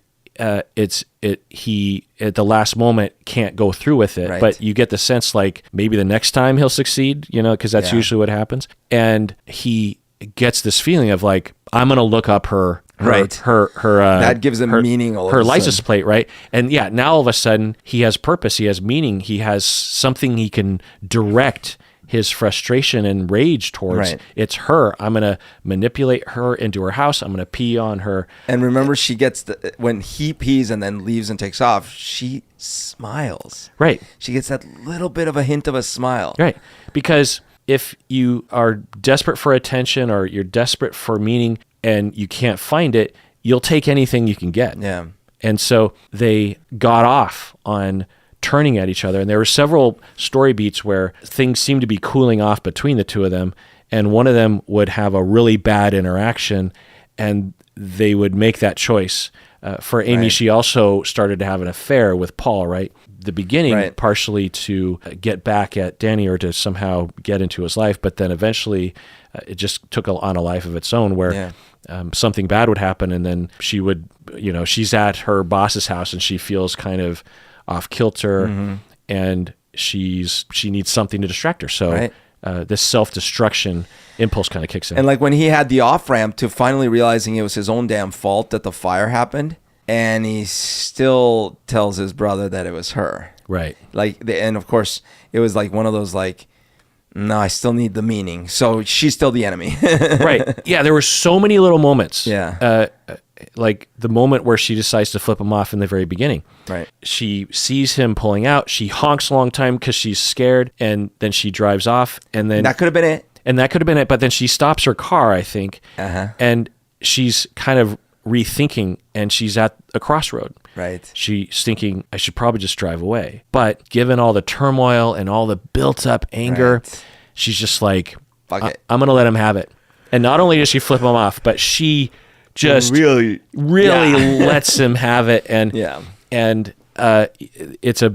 he at the last moment can't go through with it. Right. But you get the sense like maybe the next time he'll succeed, because that's usually what happens. And he gets this feeling of like, I'm going to look up her that gives him meaning. Her license plate, right? And now all of a sudden he has purpose. He has meaning. He has something he can direct his frustration and rage towards. Right. It's her. I'm going to manipulate her into her house. I'm going to pee on her. And remember, she gets when he pees and then leaves and takes off, she smiles. Right. She gets that little bit of a hint of a smile. Right. Because if you are desperate for attention or you're desperate for meaning and you can't find it, you'll take anything you can get. Yeah. And so they got off on turning at each other. And there were several story beats where things seemed to be cooling off between the two of them. And one of them would have a really bad interaction and they would make that choice. For Amy, she also started to have an affair with Paul, right? The beginning, partially to get back at Danny or to somehow get into his life. But then eventually it just took on a life of its own where something bad would happen. And then she would, she's at her boss's house and she feels kind of off kilter and she needs something to distract her. So this self-destruction impulse kind of kicks in. And like when he had the off-ramp to finally realizing it was his own damn fault that the fire happened, and he still tells his brother that it was her. Right. And of course, it was like one of those like, no, I still need the meaning. So she's still the enemy. Right. Yeah, there were so many little moments. Yeah. Like the moment where she decides to flip him off in the very beginning. Right. She sees him pulling out. She honks a long time because she's scared, and then she drives off. And then that could have been it. And that could have been it. But then she stops her car, I think, and she's kind of rethinking, and she's at a crossroad. Right. She's thinking, I should probably just drive away. But given all the turmoil and all the built-up anger, she's just like, fuck it. I'm going to let him have it. And not only does she flip him off, but she just really lets him have it. And it's a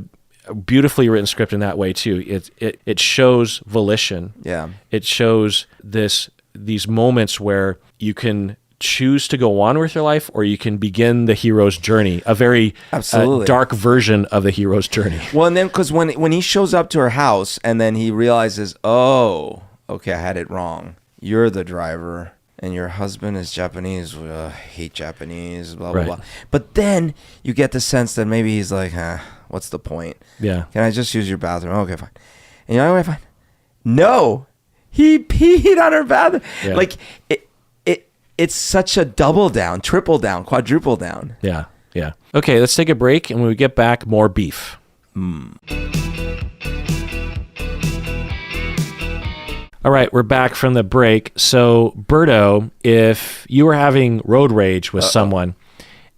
beautifully written script in that way too. It shows volition. Yeah. It shows these moments where you can choose to go on with your life, or you can begin the hero's journey, a very dark version of the hero's journey. Well, and then because when he shows up to her house and then he realizes, oh, okay, I had it wrong. You're the driver. And your husband is Japanese. I hate Japanese, blah, blah, blah. But then you get the sense that maybe he's like, what's the point? Yeah. Can I just use your bathroom? Okay, fine. And you're like, okay, fine. No. He peed on her bathroom. Yeah. Like, it's such a double down, triple down, quadruple down. Yeah. Yeah. Okay, let's take a break, and when we get back, more beef. All right, we're back from the break. So, Berto, if you were having road rage with someone,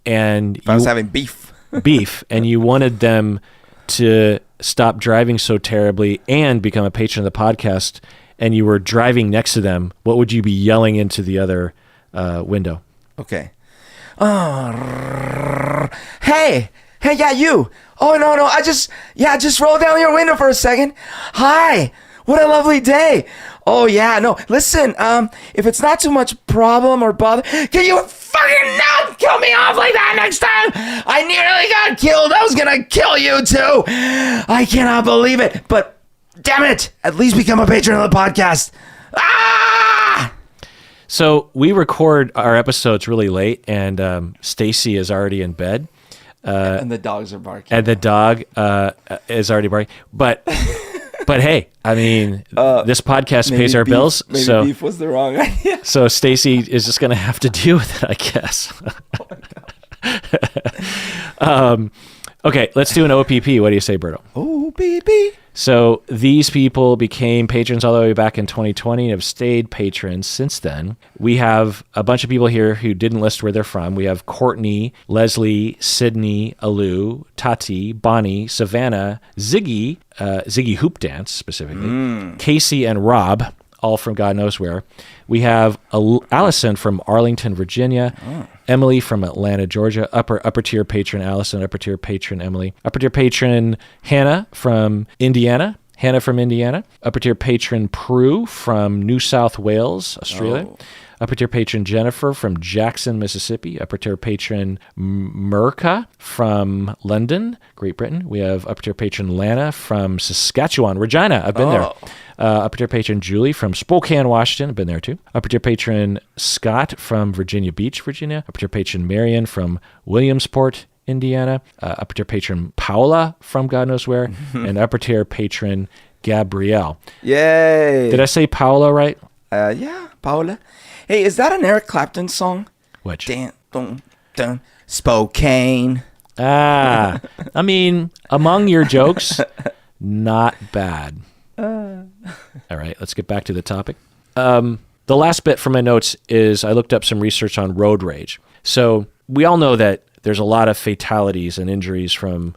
and I was having beef, and you wanted them to stop driving so terribly and become a patron of the podcast, and you were driving next to them, what would you be yelling into the other window? Okay. Hey, yeah, you. Oh, no, just roll down your window for a second. Hi, what a lovely day. Oh, yeah, no, listen, if it's not too much problem or bother, can you fucking not kill me off like that next time? I nearly got killed. I was gonna kill you, too. I cannot believe it, but damn it, at least become a patron of the podcast. So we record our episodes really late, and Stacy is already in bed. And the dogs are barking. And the dog is already barking. But hey, I mean, this podcast pays our bills. Maybe beef was the wrong idea. So Stacy is just going to have to deal with it, I guess. Oh my God. Okay, let's do an OPP. What do you say, Berto? OPP. So these people became patrons all the way back in 2020 and have stayed patrons since then. We have a bunch of people here who didn't list where they're from. We have Courtney, Leslie, Sydney, Alu, Tati, Bonnie, Savannah, Ziggy Hoop Dance specifically, Casey and Rob, all from God knows where. We have Allison from Arlington, Virginia, Emily from Atlanta, Georgia, upper tier patron Allison, upper tier patron Emily, upper tier patron Hannah from Indiana, upper tier patron Prue from New South Wales, Australia, upper tier patron Jennifer from Jackson, Mississippi, upper tier patron Mirka from London, Great Britain. We have upper tier patron Lana from Saskatchewan, Regina, I've been there. Upper tier patron Julie from Spokane, Washington. I've been there too. Upper tier patron Scott from Virginia Beach, Virginia. Upper tier patron Marion from Williamsport, Indiana. Upper tier patron Paola from God knows where. And upper tier patron Gabrielle. Yay. Did I say Paola right? Yeah, Paola. Hey, is that an Eric Clapton song? Which? Dun, Spokane. I mean, among your jokes, not bad. All right, let's get back to the topic. The last bit from my notes is I looked up some research on road rage. So we all know that there's a lot of fatalities and injuries from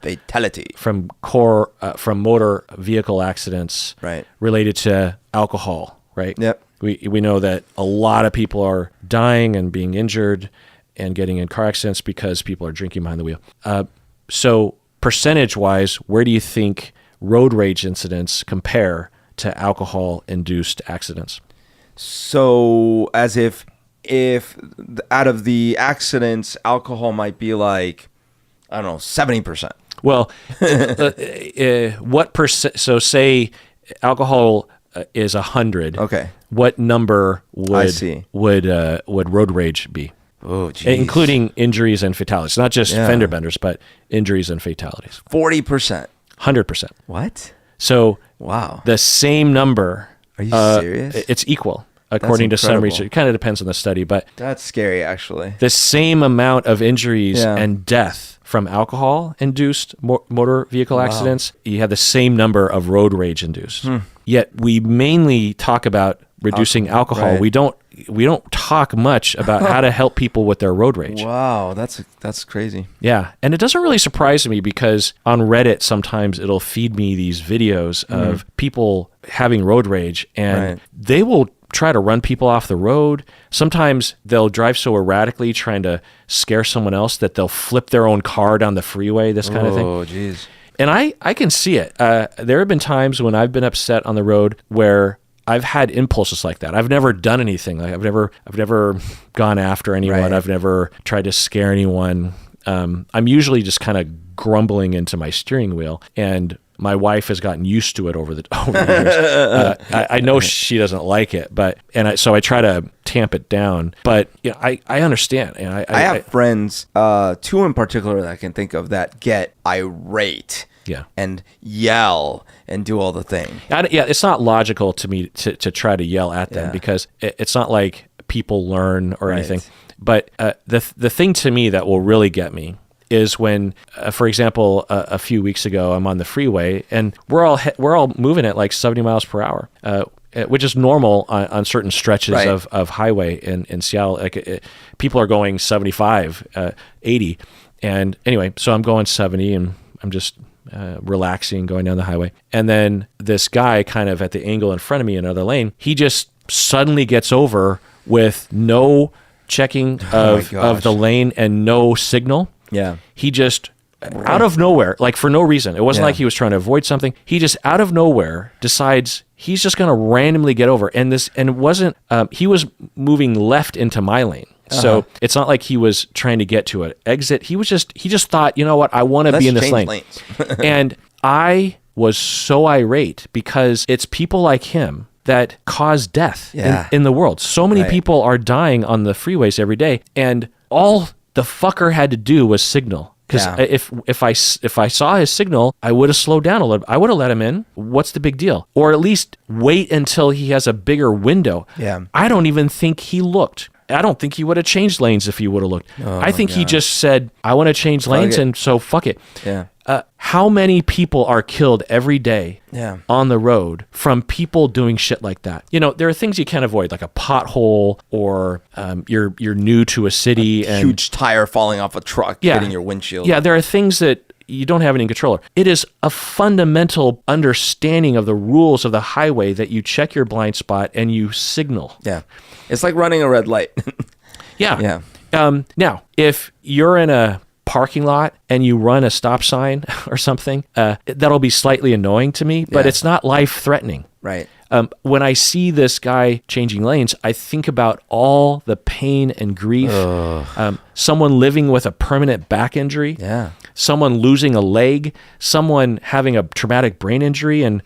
motor vehicle accidents related to alcohol, right? Yep. We know that a lot of people are dying and being injured and getting in car accidents because people are drinking behind the wheel. So percentage-wise, where do you think road rage incidents compare to alcohol-induced accidents? So as if out of the accidents, alcohol might be like, I don't know, 70%. Well, what percent? So say alcohol is 100. Okay. What number would road rage be? Oh, geez. Including injuries and fatalities, not just fender benders, but injuries and fatalities. 40%. 100%. What? So wow, the same number. Are you serious? It's equal, according to some research. It kind of depends on the study, but that's scary, actually. The same amount of injuries and death from alcohol-induced motor vehicle accidents, you have the same number of road rage-induced. Yet we mainly talk about reducing alcohol. Right. We don't talk much about how to help people with their road rage. Wow, that's crazy. Yeah, and it doesn't really surprise me because on Reddit sometimes it'll feed me these videos of people having road rage, and they will try to run people off the road. Sometimes they'll drive so erratically trying to scare someone else that they'll flip their own car down the freeway, this kind of thing. Oh, jeez. And I can see it. There have been times when I've been upset on the road where I've had impulses like that. I've never done anything. Like I've never gone after anyone. Right. I've never tried to scare anyone. I'm usually just kind of grumbling into my steering wheel, and my wife has gotten used to it over the years. I know she doesn't like it, so I try to tamp it down. But you know, I understand. And I have friends, two in particular that I can think of, that get irate. Yeah. And yell and do all the thing. It's not logical to me to try to yell at them because it's not like people learn or anything. But the thing to me that will really get me is when, for example, a few weeks ago, I'm on the freeway and we're all moving at like 70 miles per hour, which is normal on certain stretches of highway in Seattle. Like people are going 75, 80. And anyway, so I'm going 70 and I'm just relaxing, going down the highway. And then this guy kind of at the angle in front of me in another lane, he just suddenly gets over with no checking of the lane and no signal. Yeah. He just, out of nowhere, like for no reason, it wasn't like he was trying to avoid something. He just out of nowhere decides he's just going to randomly get over. And it wasn't, he was moving left into my lane. So it's not like he was trying to get to an exit. He just thought, you know what, I want to be in this lane. And I was so irate because it's people like him that cause death in the world. So many people are dying on the freeways every day, and all the fucker had to do was signal. Because if I saw his signal, I would have slowed down a little bit. I would have let him in. What's the big deal? Or at least wait until he has a bigger window. Yeah. I don't even think he looked. I don't think he would have changed lanes if he would have looked. I think he just said, I want to change lanes, and so fuck it. Yeah. How many people are killed every day on the road from people doing shit like that? You know, there are things you can't avoid, like a pothole, or you're new to a city. A huge tire falling off a truck, hitting your windshield. Yeah, there are things that you don't have any control over. It is a fundamental understanding of the rules of the highway that you check your blind spot and you signal. Yeah. It's like running a red light. Yeah. Now, if you're in a parking lot and you run a stop sign or something, that'll be slightly annoying to me, but it's not life-threatening. Right. When I see this guy changing lanes, I think about all the pain and grief. Someone living with a permanent back injury. Yeah. Someone losing a leg. Someone having a traumatic brain injury and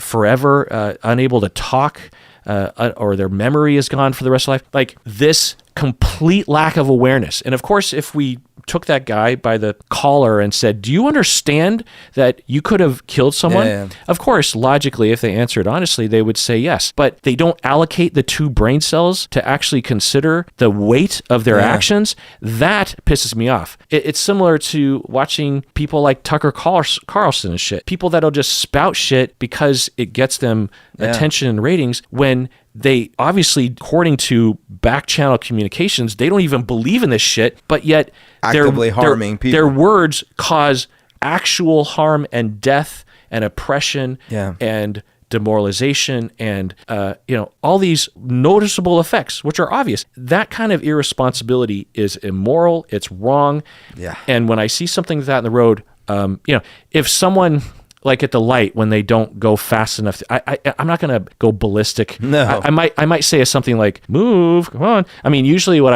forever unable to talk, or their memory is gone for the rest of life. Like this complete lack of awareness. And of course, if we took that guy by the collar and said, do you understand that you could have killed someone? Of course, logically, if they answered honestly, they would say yes. But they don't allocate the two brain cells to actually consider the weight of their actions. That pisses me off. It's similar to watching people like Tucker Carlson and shit. People that'll just spout shit because it gets them attention and ratings when they obviously, according to back channel communications, they don't even believe in this shit, but yet actively harming people. Their words cause actual harm and death and oppression and demoralization and all these noticeable effects, which are obvious. That kind of irresponsibility is immoral. It's wrong. Yeah. And when I see something like that on the road, if someone, like at the light when they don't go fast enough, I'm not gonna go ballistic. No, I might say something like "Move, come on." I mean, usually what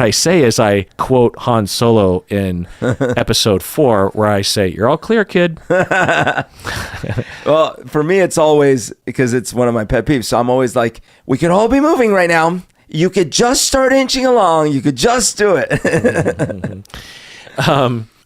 I say is I quote Han Solo in Episode 4, where I say, "You're all clear, kid." Well, for me, it's always because it's one of my pet peeves. So I'm always like, "We could all be moving right now. You could just start inching along. You could just do it."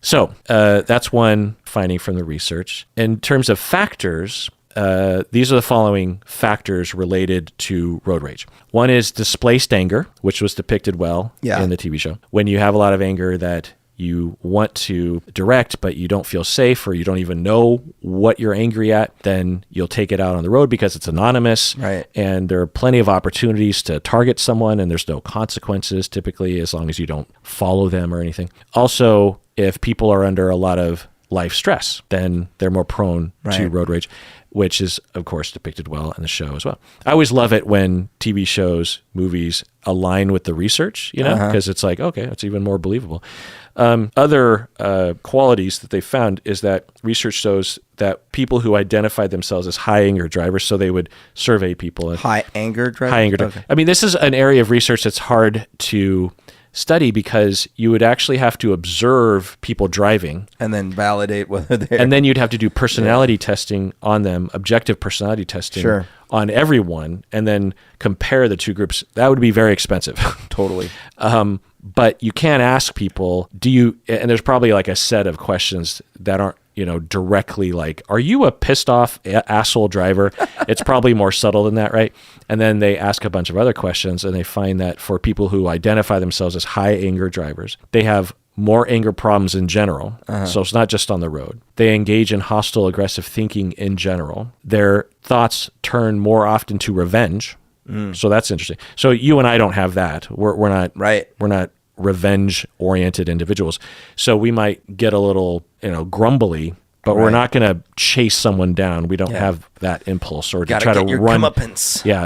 So that's one finding from the research. In terms of factors, these are the following factors related to road rage. One is displaced anger, which was depicted well in the TV show. When you have a lot of anger that you want to direct, but you don't feel safe or you don't even know what you're angry at, then you'll take it out on the road because it's anonymous. Right. And there are plenty of opportunities to target someone, and there's no consequences typically as long as you don't follow them or anything. Also, if people are under a lot of life stress, then they're more prone to road rage, which is, of course, depicted well in the show as well. I always love it when TV shows, movies align with the research, because it's like, okay, it's even more believable. Other qualities that they found is that research shows that people who identify themselves as high anger drivers, so they would survey people. High anger drivers? High anger drivers. Okay. I mean, this is an area of research that's hard to study because you would actually have to observe people driving and then validate whether they're... And then you'd have to do personality testing on them, objective personality testing on everyone, and then compare the two groups. That would be very expensive. Totally. But you can ask people, and there's probably like a set of questions that aren't, directly like, are you a pissed off asshole driver? It's probably more subtle than that, right? And then they ask a bunch of other questions, and they find that for people who identify themselves as high anger drivers, they have more anger problems in general. So it's not just on the road. They engage in hostile, aggressive thinking in general. Their thoughts turn more often to revenge. So that's interesting. So you and I don't have that. We're not right. We're not revenge-oriented individuals. So we might get a little, grumbly, but we're not going to chase someone down. We don't have that impulse, or to try to run.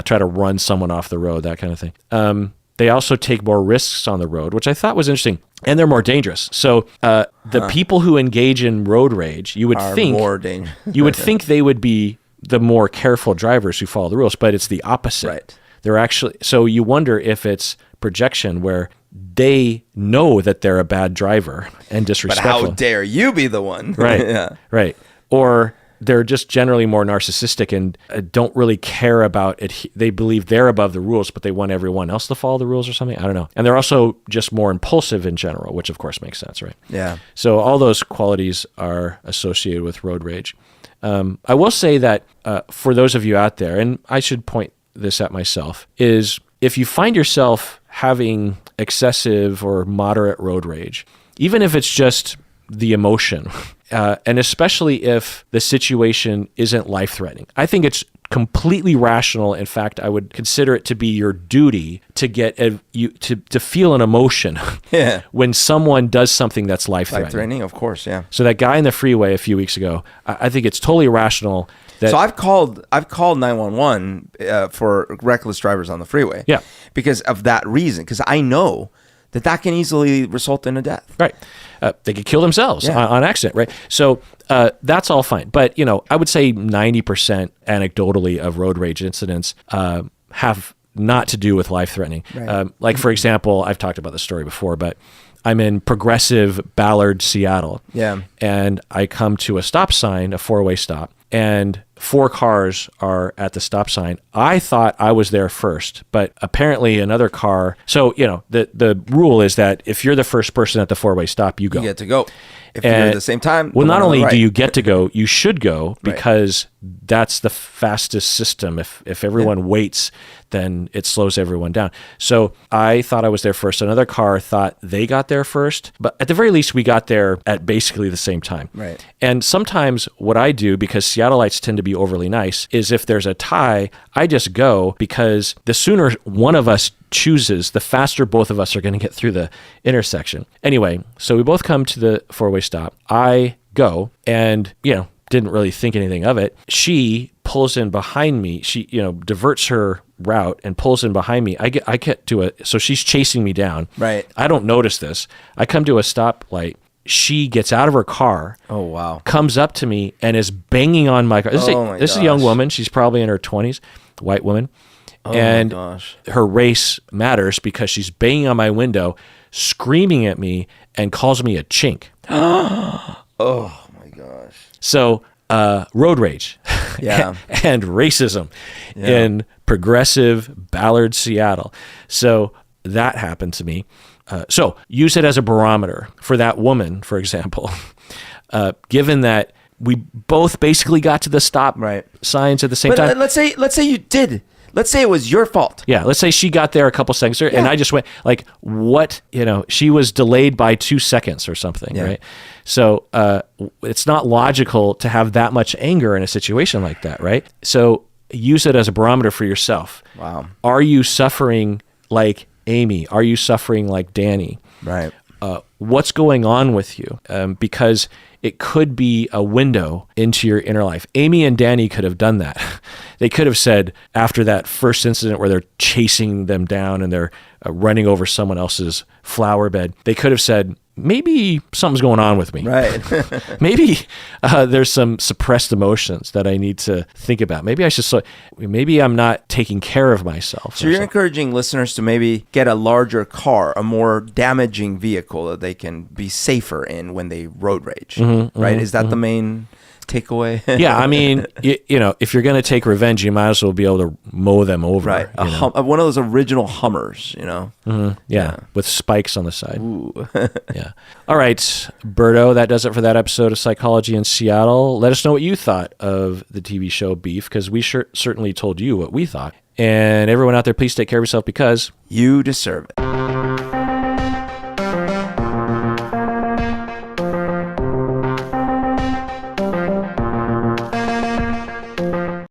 Try to run someone off the road, that kind of thing. They also take more risks on the road, which I thought was interesting, and they're more dangerous. So the people who engage in road rage, you would think more dangerous. You would think they would be the more careful drivers who follow the rules, but it's the opposite. Right. They're actually, so you wonder if it's projection, where they know that they're a bad driver and disrespectful. But how dare you be the one? Right. Right. Or they're just generally more narcissistic and don't really care about it. They believe they're above the rules, but they want everyone else to follow the rules or something. I don't know. And they're also just more impulsive in general, which of course makes sense, right? Yeah. So all those qualities are associated with road rage. I will say that for those of you out there, and I should point this at myself, is if you find yourself having excessive or moderate road rage, even if it's just the emotion, and especially if the situation isn't life-threatening, I think it's completely rational. In fact, I would consider it to be your duty to get to feel an emotion when someone does something that's life-threatening. Life-threatening, of course, yeah. So that guy in the freeway a few weeks ago, I think it's totally rational. So I've called 911 for reckless drivers on the freeway. Yeah. Because of that reason, because I know that can easily result in a death. Right. They could kill themselves on accident, right? So that's all fine. But, I would say 90% anecdotally of road rage incidents have not to do with life-threatening. Right. Like, for example, I've talked about this story before, but I'm in progressive Ballard, Seattle. Yeah. And I come to a stop sign, a four-way stop, and 4 cars are at the stop sign. I thought I was there first, but apparently another car. So, the rule is that if you're the first person at the four-way stop, you go. You get to go. If you're at the same time. Well, not only do you get to go, you should go, because that's the fastest system. If everyone waits, then it slows everyone down. So I thought I was there first. Another car thought they got there first, but at the very least, we got there at basically the same time. Right. And sometimes what I do, because Seattleites tend to be overly nice, is if there's a tie, I just go, because the sooner one of us chooses, the faster both of us are going to get through the intersection. Anyway, so we both come to the four-way stop. I go and, didn't really think anything of it. She pulls in behind me. She, diverts her route and pulls in behind me. I get to so she's chasing me down. Right. I don't notice this. I come to a stoplight. She gets out of her car. Oh, wow. Comes up to me and is banging on my car. This is a young woman. She's probably in her 20s, white woman. Oh, and my gosh. Her race matters because she's banging on my window, screaming at me, and calls me a chink. Oh, my gosh. So, road rage and racism in progressive Ballard, Seattle. So that happened to me. So use it as a barometer for that woman, for example, given that we both basically got to the stop signs at the same time. Let's say you did. Let's say it was your fault. Yeah, let's say she got there a couple seconds later, and I just went, like, what? She was delayed by 2 seconds or something, right? So it's not logical to have that much anger in a situation like that, right? So use it as a barometer for yourself. Wow. Are you suffering like Amy? Are you suffering like Danny? Right. What's going on with you? Because it could be a window into your inner life. Amy and Danny could have done that. They could have said, after that first incident where they're chasing them down and they're running over someone else's flower bed, they could have said, maybe something's going on with me. Right. Maybe there's some suppressed emotions that I need to think about. Maybe maybe I'm not taking care of myself. So you're encouraging listeners to maybe get a larger car, a more damaging vehicle that they can be safer in when they road rage, right? Is that the main takeaway? Yeah, I mean, if you're going to take revenge, you might as well be able to mow them over. Right. One of those original Hummers, Yeah, with spikes on the side. Ooh. Yeah. All right, Berto, that does it for that episode of Psychology in Seattle. Let us know what you thought of the TV show Beef, because we certainly told you what we thought. And everyone out there, please take care of yourself, because you deserve it.